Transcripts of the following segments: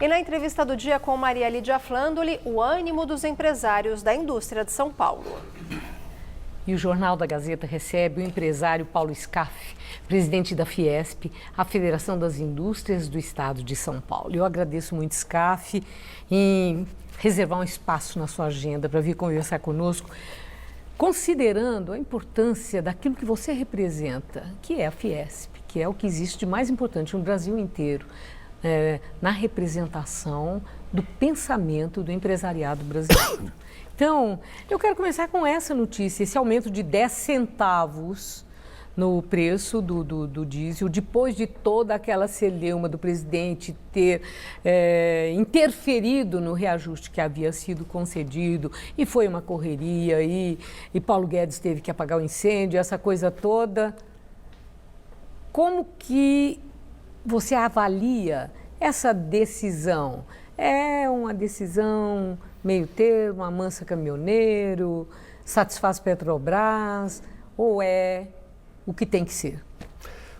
E na entrevista do dia com Maria Lídia Flandoli, o ânimo dos empresários da indústria de São Paulo. E o Jornal da Gazeta recebe o empresário Paulo Scaff, presidente da Fiesp, a Federação das Indústrias do Estado de São Paulo. Eu agradeço muito, Scaff, em reservar um espaço na sua agenda para vir conversar conosco, considerando a importância daquilo que você representa, que é a Fiesp, que é o que existe de mais importante no Brasil inteiro, na representação do pensamento do empresariado brasileiro. Então, eu quero começar com essa notícia, esse aumento de 10 centavos no preço do diesel, depois de toda aquela celeuma do presidente ter interferido no reajuste que havia sido concedido, e foi uma correria, e Paulo Guedes teve que apagar o incêndio, essa coisa toda. Como que você avalia essa decisão? É uma decisão meio termo, amansa caminhoneiro, satisfaz Petrobras, ou é o que tem que ser?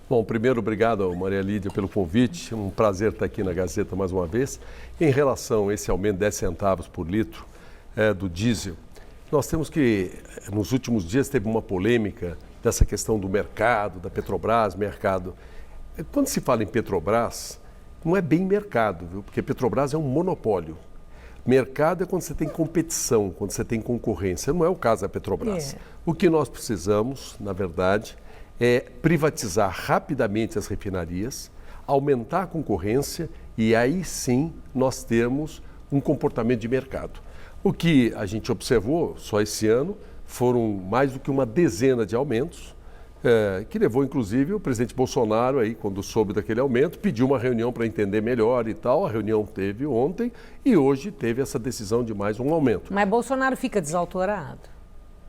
Bom, primeiro, obrigado, Maria Lídia, pelo convite. Um prazer estar aqui na Gazeta mais uma vez. Em relação a esse aumento de 10 centavos por litro do diesel, nós temos que, nos últimos dias, teve uma polêmica dessa questão do mercado, da Petrobras, mercado. Quando se fala em Petrobras, não é bem mercado, viu? Porque Petrobras é um monopólio. Mercado é quando você tem competição, quando você tem concorrência. Não é o caso da Petrobras. O que nós precisamos, na verdade, é privatizar rapidamente as refinarias, aumentar a concorrência e aí sim nós temos um comportamento de mercado. O que a gente observou só esse ano foram mais do que uma dezena de aumentos, que levou inclusive o presidente Bolsonaro, aí, quando soube daquele aumento, pediu uma reunião para entender melhor e tal. A reunião teve ontem e hoje teve essa decisão de mais um aumento. Mas Bolsonaro fica desautorado?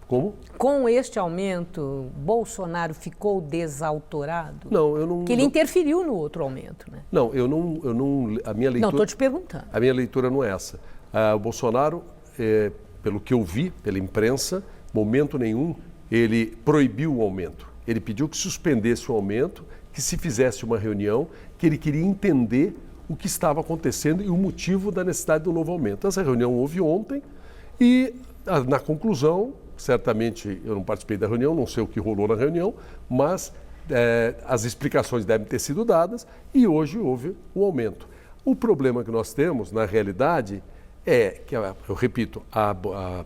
Como? Com este aumento, Bolsonaro ficou desautorado? Não, eu não... Porque ele interferiu no outro aumento, né? Não, eu não a minha leitura... Não, estou te perguntando. A minha leitura não é essa. O Bolsonaro, pelo que eu vi pela imprensa, momento nenhum, ele proibiu o aumento. Ele pediu que suspendesse o aumento, que se fizesse uma reunião, que ele queria entender o que estava acontecendo e o motivo da necessidade do novo aumento. Essa reunião houve ontem e, na conclusão, certamente eu não participei da reunião, não sei o que rolou na reunião, mas as explicações devem ter sido dadas e hoje houve o aumento. O problema que nós temos, na realidade, é que, eu repito, a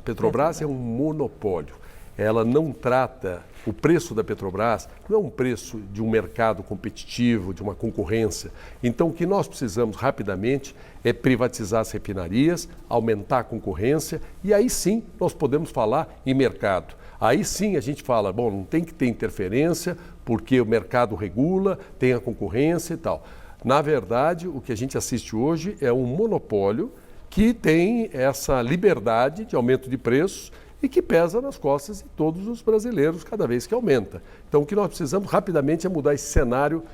Petrobras é um monopólio. Ela não trata, o preço da Petrobras não é um preço de um mercado competitivo, de uma concorrência. Então, o que nós precisamos rapidamente é privatizar as refinarias, aumentar a concorrência e aí sim nós podemos falar em mercado. Aí sim a gente fala, bom, não tem que ter interferência porque o mercado regula, tem a concorrência e tal. Na verdade, o que a gente assiste hoje é um monopólio que tem essa liberdade de aumento de preços e que pesa nas costas de todos os brasileiros cada vez que aumenta. Então, o que nós precisamos rapidamente é mudar esse cenário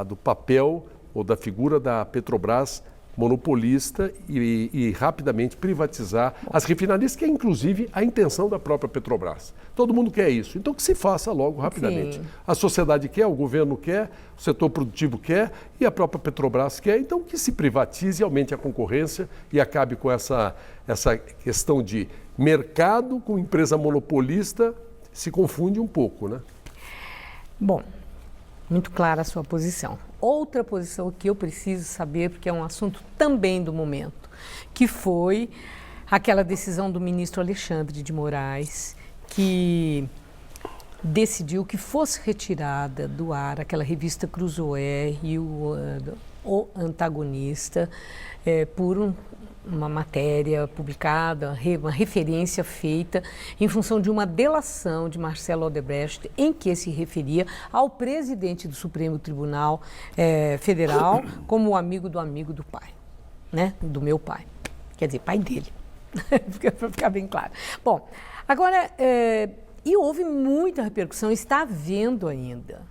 do papel ou da figura da Petrobras monopolista e rapidamente privatizar as refinarias, que é inclusive a intenção da própria Petrobras. Todo mundo quer isso, então que se faça logo rapidamente. Sim. A sociedade quer, o governo quer, o setor produtivo quer e a própria Petrobras quer, então que se privatize, aumente a concorrência e acabe com essa questão de mercado com empresa monopolista, se confunde um pouco, né? Bom, muito clara a sua posição. Outra posição que eu preciso saber, porque é um assunto também do momento, que foi aquela decisão do ministro Alexandre de Moraes, que decidiu que fosse retirada do ar aquela revista Cruzoé e o Antagonista por uma matéria publicada, uma referência feita em função de uma delação de Marcelo Odebrecht, em que se referia ao presidente do Supremo Tribunal Federal como o amigo do pai, né? Do meu pai. Quer dizer, pai dele, para ficar bem claro. Bom, agora, e houve muita repercussão, está havendo ainda.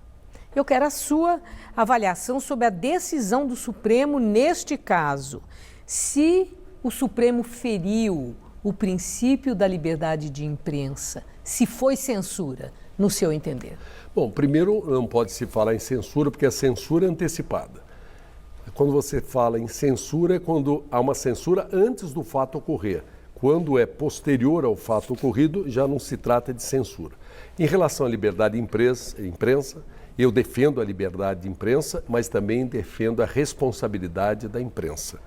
Eu quero a sua avaliação sobre a decisão do Supremo neste caso. Se o Supremo feriu o princípio da liberdade de imprensa, se foi censura, no seu entender? Bom, primeiro não pode se falar em censura, porque a censura é antecipada. Quando você fala em censura, é quando há uma censura antes do fato ocorrer. Quando é posterior ao fato ocorrido, já não se trata de censura. Em relação à liberdade de imprensa, eu defendo a liberdade de imprensa, mas também defendo a responsabilidade da imprensa.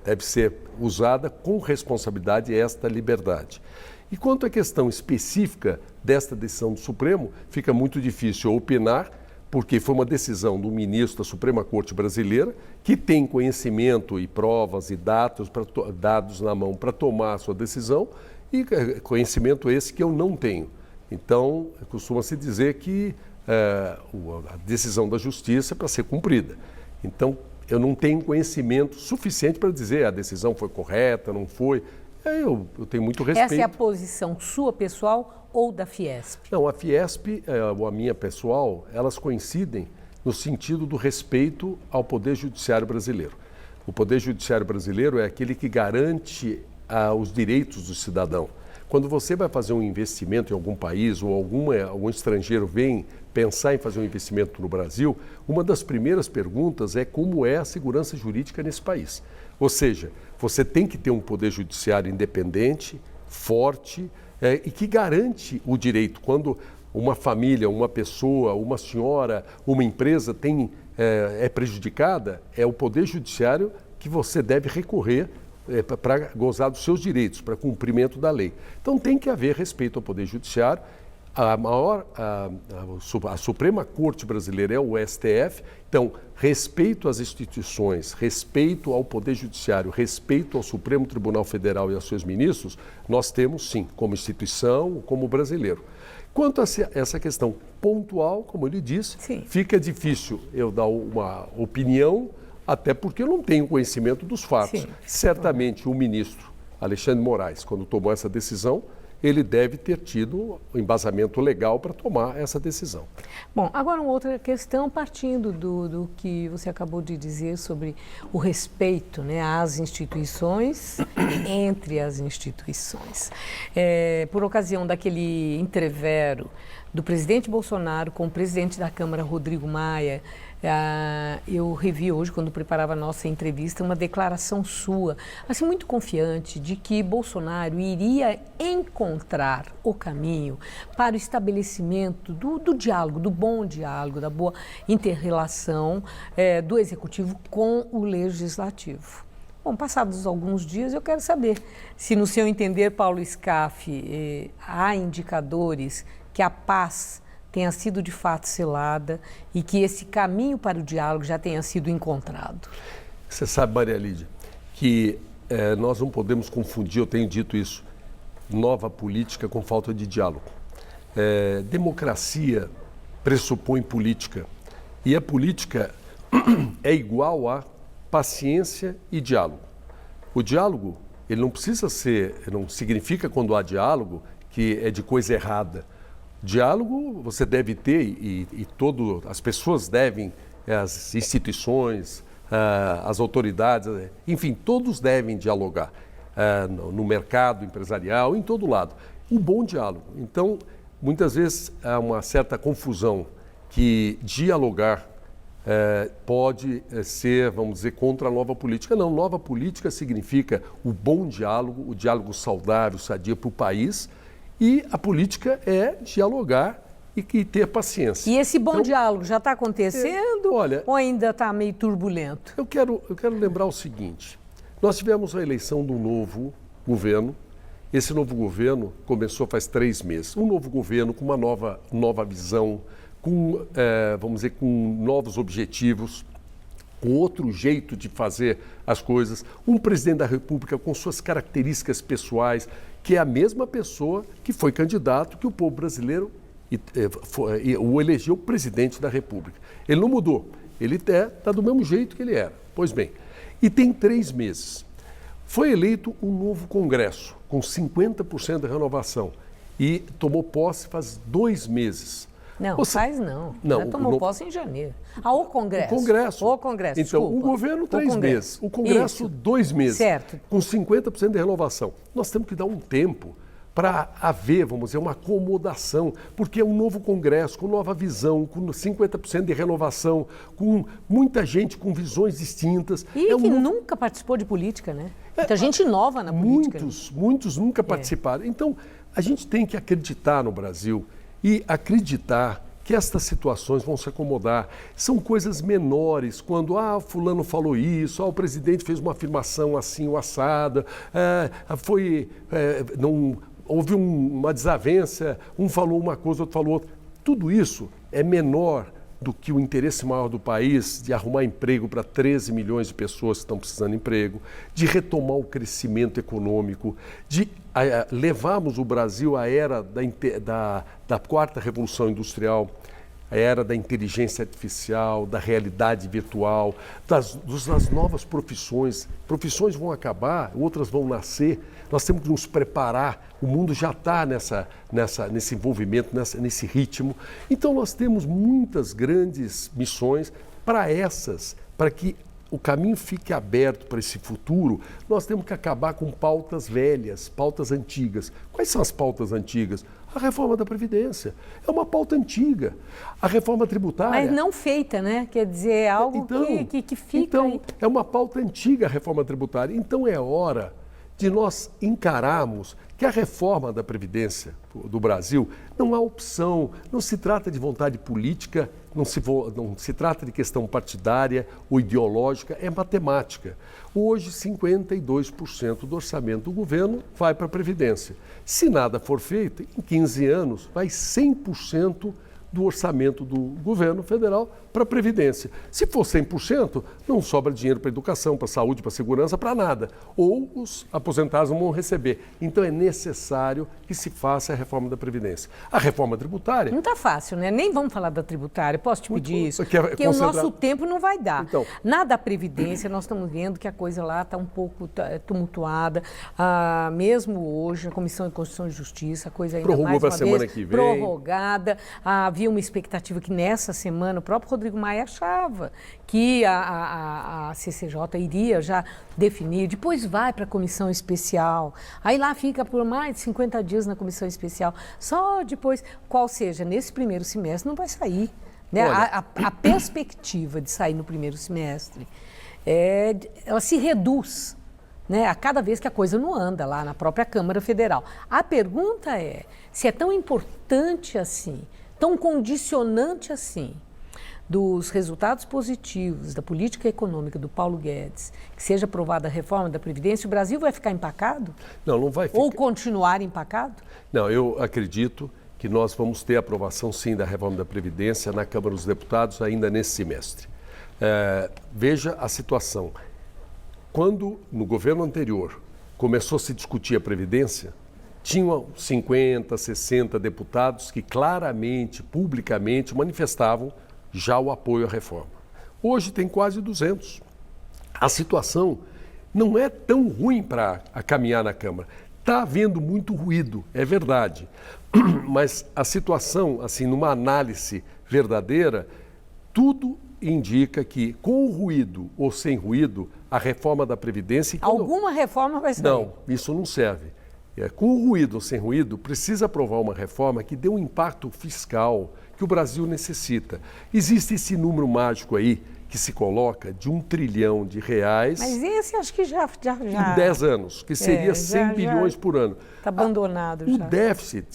Deve ser usada com responsabilidade esta liberdade. E quanto à questão específica desta decisão do Supremo, fica muito difícil opinar, porque foi uma decisão do ministro da Suprema Corte Brasileira, que tem conhecimento e provas e dados na mão para tomar a sua decisão, e conhecimento esse que eu não tenho. Então, costuma-se dizer que a decisão da Justiça é para ser cumprida. Então, eu não tenho conhecimento suficiente para dizer a decisão foi correta, não foi. Eu tenho muito respeito. Essa é a posição sua pessoal ou da Fiesp? Não, a Fiesp ou a minha pessoal, elas coincidem no sentido do respeito ao Poder Judiciário brasileiro. O Poder Judiciário brasileiro é aquele que garante os direitos do cidadão. Quando você vai fazer um investimento em algum país ou algum estrangeiro vem pensar em fazer um investimento no Brasil, uma das primeiras perguntas é como é a segurança jurídica nesse país. Ou seja, você tem que ter um poder judiciário independente, forte e que garante o direito. Quando uma família, uma pessoa, uma senhora, uma empresa é prejudicada, é o poder judiciário que você deve recorrer para gozar dos seus direitos, para cumprimento da lei. Então tem que haver respeito ao Poder Judiciário. A Suprema Corte Brasileira é o STF, então respeito às instituições, respeito ao Poder Judiciário, respeito ao Supremo Tribunal Federal e aos seus ministros, nós temos sim, como instituição, como brasileiro. Quanto a essa questão pontual, como ele disse, sim, fica difícil eu dar uma opinião, até porque eu não tenho conhecimento dos fatos. Sim. Certamente o ministro Alexandre de Moraes, quando tomou essa decisão, ele deve ter tido um embasamento legal para tomar essa decisão. Bom, agora uma outra questão, partindo do que você acabou de dizer sobre o respeito, né, às instituições, entre as instituições. Por ocasião daquele entrevero do presidente Bolsonaro com o presidente da Câmara, Rodrigo Maia, eu revi hoje, quando preparava a nossa entrevista, uma declaração sua, assim, muito confiante de que Bolsonaro iria encontrar o caminho para o estabelecimento do diálogo, do bom diálogo, da boa inter-relação do Executivo com o Legislativo. Bom, passados alguns dias, eu quero saber se, no seu entender, Paulo Scaff, há indicadores que a paz tenha sido de fato selada e que esse caminho para o diálogo já tenha sido encontrado. Você sabe, Maria Lídia, que nós não podemos confundir, eu tenho dito isso, nova política com falta de diálogo. Democracia pressupõe política e a política é igual a paciência e diálogo. O diálogo, ele não precisa ser, não significa quando há diálogo que é de coisa errada. Diálogo você deve ter e as pessoas devem, as instituições, as autoridades, enfim, todos devem dialogar no mercado empresarial, em todo lado. Um bom diálogo. Então, muitas vezes há uma certa confusão que dialogar pode ser, vamos dizer, contra a nova política. Não, nova política significa o bom diálogo, o diálogo saudável, sadio para o país. E a política é dialogar e ter paciência. E esse bom diálogo já está acontecendo ou ainda está meio turbulento? Eu quero lembrar o seguinte, nós tivemos a eleição de um novo governo, esse novo governo começou faz 3 meses, um novo governo com uma nova visão, com, vamos dizer, com novos objetivos, com outro jeito de fazer as coisas, um presidente da República com suas características pessoais, que é a mesma pessoa que foi candidato, que o povo brasileiro o elegeu presidente da República. Ele não mudou, ele está do mesmo jeito que ele era. Pois bem, e tem 3 meses. Foi eleito um novo Congresso, com 50% da renovação, e tomou posse faz 2 meses. Não, não. Tomou posse em janeiro. O Congresso. O Congresso, então, desculpa. O governo 3 meses, o Congresso 2 meses, certo, com 50% de renovação. Nós temos que dar um tempo para haver, vamos dizer, uma acomodação, porque é um novo Congresso, com nova visão, com 50% de renovação, com muita gente com visões distintas. E que nunca participou de política, né? Muita gente nova na política. Muitos nunca participaram. Então, a gente tem que acreditar no Brasil e acreditar que estas situações vão se acomodar. São coisas menores, quando fulano falou isso, o presidente fez uma afirmação assim, ou assada, houve uma desavença, um falou uma coisa, outro falou outra. Tudo isso é menor do que o interesse maior do país de arrumar emprego para 13 milhões de pessoas que estão precisando de emprego, de retomar o crescimento econômico, de levarmos o Brasil à era da quarta revolução industrial, a era da inteligência artificial, da realidade virtual, das novas profissões. Profissões vão acabar, outras vão nascer. Nós temos que nos preparar. O mundo já está nesse envolvimento, nesse ritmo. Então, nós temos muitas grandes missões para que o caminho fique aberto para esse futuro. Nós temos que acabar com pautas velhas, pautas antigas. Quais são as pautas antigas? A reforma da Previdência é uma pauta antiga. A reforma tributária... Mas não feita, né? Quer dizer, é algo que fica aí. É uma pauta antiga a reforma tributária. Então é hora de nós encararmos que a reforma da Previdência do Brasil não há opção, não se trata de vontade política, não se trata de questão partidária ou ideológica, é matemática. Hoje, 52% do orçamento do governo vai para a Previdência. Se nada for feito, em 15 anos, vai 100% do orçamento do governo federal para a Previdência. Se for 100%, não sobra dinheiro para educação, para saúde, para segurança, para nada. Ou os aposentados não vão receber. Então é necessário que se faça a reforma da Previdência. A reforma tributária... Não está fácil, né? Nem vamos falar da tributária. Posso te pedir isso? Porque o nosso tempo não vai dar. Então, na da Previdência, nós estamos vendo que a coisa lá está um pouco tumultuada. Mesmo hoje, a Comissão de Constituição e Justiça, a coisa ainda prorrogou mais uma para a semana vez que vem. Prorrogada. Havia uma expectativa que nessa semana o próprio Rodrigo Maia achava que a CCJ iria já definir, depois vai para a comissão especial, aí lá fica por mais de 50 dias na comissão especial, só depois, qual seja, nesse primeiro semestre não vai sair. Né? A perspectiva de sair no primeiro semestre, ela se reduz, né, a cada vez que a coisa não anda lá na própria Câmara Federal. A pergunta é, se é tão importante assim, tão condicionante assim, dos resultados positivos da política econômica do Paulo Guedes, que seja aprovada a reforma da Previdência, o Brasil vai ficar empacado? Não vai ficar. Ou continuar empacado? Não, eu acredito que nós vamos ter aprovação, sim, da reforma da Previdência na Câmara dos Deputados ainda nesse semestre. Veja a situação. Quando, no governo anterior, começou a se discutir a Previdência, tinham 50, 60 deputados que claramente, publicamente, manifestavam já o apoio à reforma. Hoje tem quase 200. A situação não é tão ruim para caminhar na Câmara. Está havendo muito ruído, é verdade. Mas a situação, assim, numa análise verdadeira, tudo indica que, com ruído ou sem ruído, a reforma da Previdência... Alguma reforma vai sair? Não, isso não serve. Com ruído ou sem ruído, precisa aprovar uma reforma que dê um impacto fiscal que o Brasil necessita. Existe esse número mágico aí que se coloca de R$1 trilhão. Mas esse acho que já... Em 10 anos, que seria 100 bilhões por ano. Está abandonado já.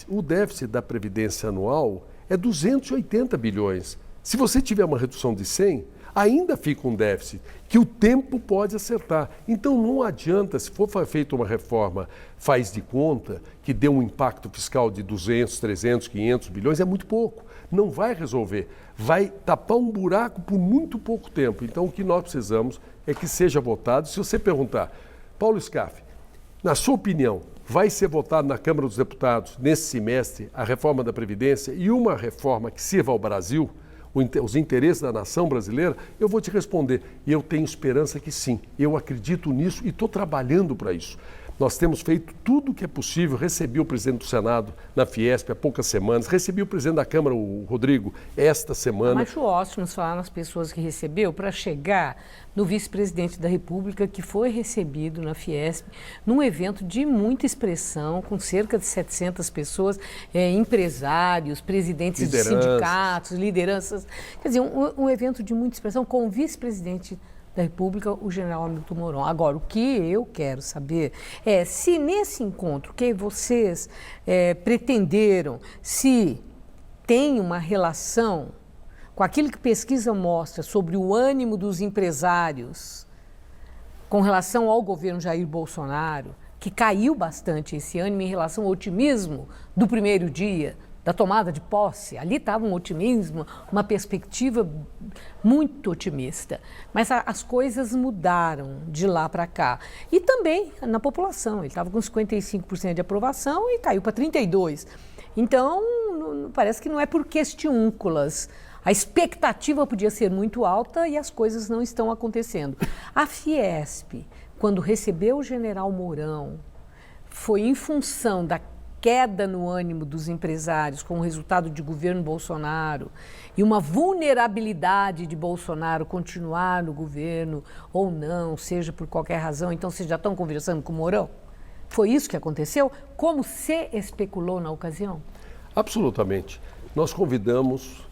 O déficit da Previdência anual é 280 bilhões. Se você tiver uma redução de 100, ainda fica um déficit que o tempo pode acertar. Então não adianta, se for feita uma reforma faz de conta, que dê um impacto fiscal de 200, 300, 500 bilhões, é muito pouco. Não vai resolver. Vai tapar um buraco por muito pouco tempo. Então o que nós precisamos é que seja votado. Se você perguntar, Paulo Scaff, na sua opinião, vai ser votado na Câmara dos Deputados nesse semestre a reforma da Previdência e uma reforma que sirva ao Brasil, os interesses da nação brasileira? Eu vou te responder, e eu tenho esperança que sim, eu acredito nisso e estou trabalhando para isso. Nós temos feito tudo o que é possível. Recebi o presidente do Senado na Fiesp há poucas semanas, recebi o presidente da Câmara, o Rodrigo, esta semana. Acho ótimo falar nas pessoas que recebeu para chegar no vice-presidente da República, que foi recebido na Fiesp, num evento de muita expressão, com cerca de 700 pessoas, empresários, presidentes de sindicatos, lideranças. Quer dizer, um evento de muita expressão com o vice-presidente da República, o general Hamilton Mourão. Agora, o que eu quero saber é se nesse encontro que vocês pretenderam, se tem uma relação com aquilo que pesquisa mostra sobre o ânimo dos empresários com relação ao governo Jair Bolsonaro, que caiu bastante esse ânimo em relação ao otimismo do primeiro dia, da tomada de posse. Ali estava um otimismo, uma perspectiva muito otimista. Mas as coisas mudaram de lá para cá. E também na população. Ele estava com 55% de aprovação e caiu para 32%. Então, parece que não é por questiúnculas. A expectativa podia ser muito alta e as coisas não estão acontecendo. A Fiesp, quando recebeu o general Mourão, foi em função da queda no ânimo dos empresários com o resultado de governo Bolsonaro e uma vulnerabilidade de Bolsonaro continuar no governo ou não, seja por qualquer razão. Então, vocês já estão conversando com o Mourão? Foi isso que aconteceu? Como se especulou na ocasião? Absolutamente. Nós convidamos,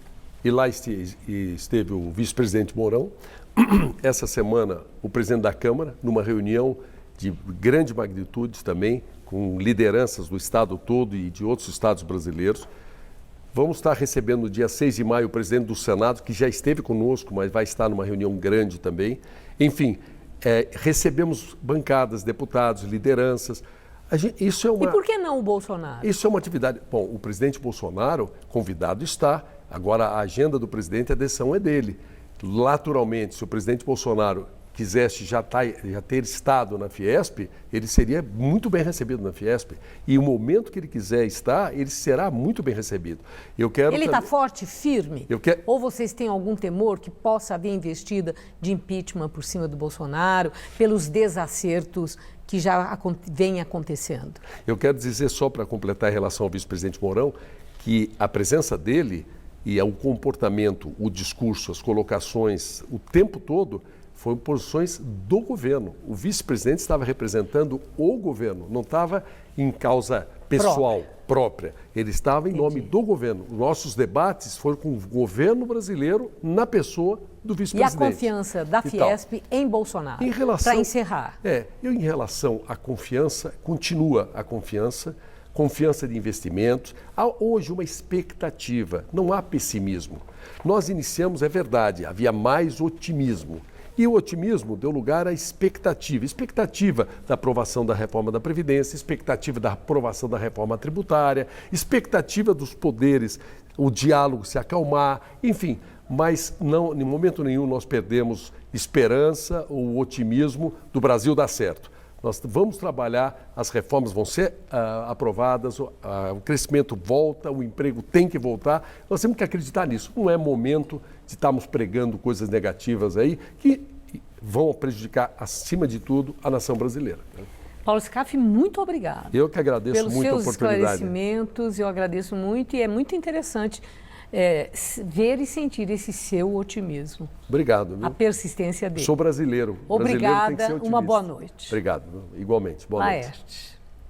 e lá esteve o vice-presidente Mourão, essa semana o presidente da Câmara, numa reunião de grande magnitude também, com lideranças do estado todo e de outros estados brasileiros. Vamos estar recebendo no dia 6 de maio o presidente do Senado, que já esteve conosco, mas vai estar numa reunião grande também. Enfim, recebemos bancadas, deputados, lideranças. Isso é uma... E por que não o Bolsonaro? Isso é uma atividade... Bom, o presidente Bolsonaro, convidado está. Agora, a agenda do presidente, a decisão é dele. Naturalmente, se o presidente Bolsonaro quisesse já ter estado na Fiesp, ele seria muito bem recebido na Fiesp. E o momento que ele quiser estar, ele será muito bem recebido. Ele está forte, firme? Ou vocês têm algum temor que possa haver investida de impeachment por cima do Bolsonaro, pelos desacertos que já vem acontecendo? Eu quero dizer, só para completar em relação ao vice-presidente Mourão, que a presença dele e o comportamento, o discurso, as colocações, o tempo todo, foram posições do governo. O vice-presidente estava representando o governo, não estava em causa pessoal, própria. Ele estava em nome do governo. Nossos debates foram com o governo brasileiro na pessoa do vice-presidente. E a confiança da Fiesp em Bolsonaro, para encerrar? Em relação à confiança, continua a confiança de investimentos. Há hoje uma expectativa, não há pessimismo. Nós iniciamos, é verdade, havia mais otimismo. E o otimismo deu lugar à expectativa da aprovação da reforma da Previdência, expectativa da aprovação da reforma tributária, expectativa dos poderes, o diálogo se acalmar, enfim. Mas não, em momento nenhum nós perdemos esperança ou o otimismo do Brasil dar certo. Nós vamos trabalhar, as reformas vão ser aprovadas, o crescimento volta, o emprego tem que voltar. Nós temos que acreditar nisso. Não é momento de estarmos pregando coisas negativas aí que vão prejudicar, acima de tudo, a nação brasileira. Paulo Scaff, muito obrigado. Eu que agradeço muito a oportunidade. Pelos seus esclarecimentos, eu agradeço muito e é muito interessante ver e sentir esse seu otimismo. Obrigado. Viu? A persistência dele. Sou brasileiro. Obrigada, brasileiro tem que ser otimista. Uma boa noite. Obrigado. Igualmente. Boa noite. Laerte.